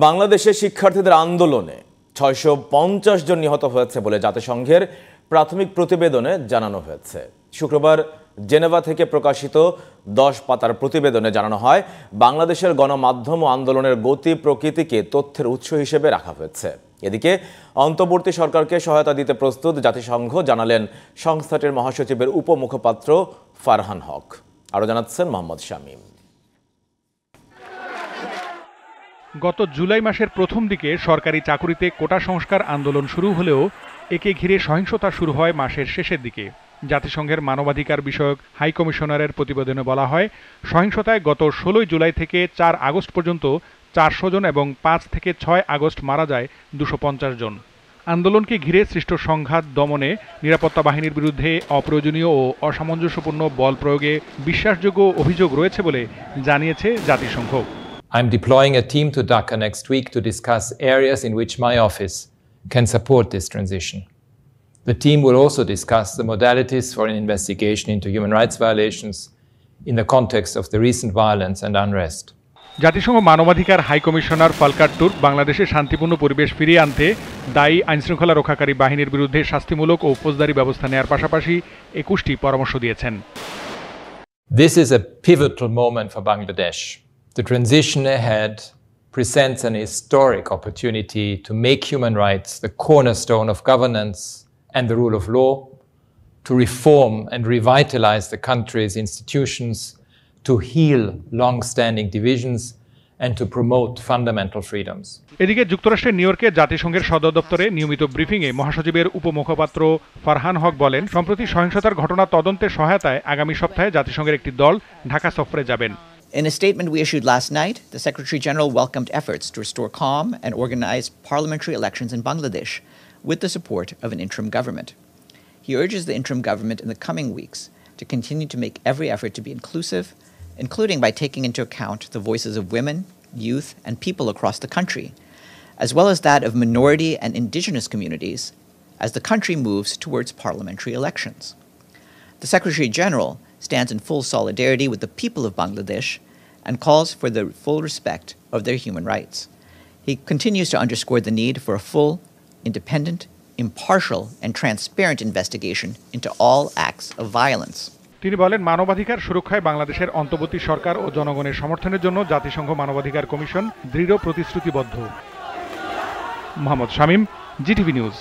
বাংলাদেশের শিক্ষার্থীদের আন্দোলনে ৬৫০ জন নিহত হয়েছে বলে জাতিসংঘের প্রাথমিক প্রতিবেদনে জানানো হয়েছে। শুক্রবার জেনেভা থেকে প্রকাশিত ১০ পাতার প্রতিবেদনে জানানো হয়, বাংলাদেশের গণমাধ্যম ও আন্দোলনের গতি প্রকৃতিকে তথ্যের উৎস হিসেবে রাখা হয়েছে। এদিকে অন্তর্বর্তী সরকারকে সহায়তা দিতে প্রস্তুত জাতিসংঘ জানালেন সংস্থাটির মহাসচিবের উপমুখপাত্র ফারহান হক। আরও জানাচ্ছেন মোহাম্মদ শামীম। গত জুলাই মাসের প্রথম দিকে সরকারি চাকুরিতে কোটা সংস্কার আন্দোলন শুরু হলেও একে ঘিরে সহিংসতা শুরু হয় মাসের শেষের দিকে। জাতিসংঘের মানবাধিকার বিষয়ক হাই কমিশনারের প্রতিবেদনে বলা হয়, সহিংসতায় গত ১৬ জুলাই থেকে ৪ আগস্ট পর্যন্ত ৪০০ জন এবং ৫ থেকে ৬ আগস্ট মারা যায় ২৫০ জন। আন্দোলনকে ঘিরে সৃষ্ট সংঘাত দমনে নিরাপত্তা বাহিনীর বিরুদ্ধে অপ্রয়োজনীয় ও অসামঞ্জস্যপূর্ণ বল প্রয়োগে বিশ্বাসযোগ্য অভিযোগ রয়েছে বলে জানিয়েছে জাতিসংঘ। I'm deploying a team to Dhaka next week to discuss areas in which my office can support this transition. The team will also discuss the modalities for an investigation into human rights violations in the context of the recent violence and unrest. জাতিসংঘ মানবাধিকার high commissioner Falkirk Turk বাংলাদেশে শান্তিপূর্ণ পরিবেশ ফিরিয়ে আনতে দায়ী আইনশৃঙ্খলা রক্ষাকারী বাহিনীর বিরুদ্ধে শাস্তিমূলক ও ফৌজদারি ব্যবস্থা নেওয়ার পাশাপাশি ২১টি পরামর্শ দিয়েছেন। This is a pivotal moment for Bangladesh. The transition ahead presents an historic opportunity to make human rights the cornerstone of governance and the rule of law, to reform and revitalize the country's institutions, to heal long-standing divisions, and to promote fundamental freedoms. এদিকে যুক্তরাষ্ট্রের new ইয়র্কে জাতিসংঘের সদর দপ্তরে নিয়মিত ব্রিফিংয়ে মহাসচিবের উপমুখপাত্র ফারহান হক বলেন, সম্প্রতি সহিংসতার ঘটনা তদন্তের সহায়তায় আগামী সপ্তাহে জাতিসংঘের একটি দল ঢাকা সফরে যাবেন। In a statement we issued last night, the Secretary-General welcomed efforts to restore calm and organize parliamentary elections in Bangladesh with the support of an interim government. He urges the interim government in the coming weeks to continue to make every effort to be inclusive, including by taking into account the voices of women, youth, and people across the country, as well as that of minority and indigenous communities as the country moves towards parliamentary elections. The Secretary-General stands in full solidarity with the people of Bangladesh and calls for the full respect of their human rights. He continues to underscore the need for a full, independent, impartial, and transparent investigation into all acts of violence. তিনি বলেন, মানবাধিকার সুরক্ষায় বাংলাদেশের অন্তর্বর্তী সরকার ও জনগণের সমর্থনের জন্য জাতিসংঘ মানবাধিকার কমিশন দৃঢ় প্রতিশ্রুতিবদ্ধ। Mohammad Shamim, GTV news.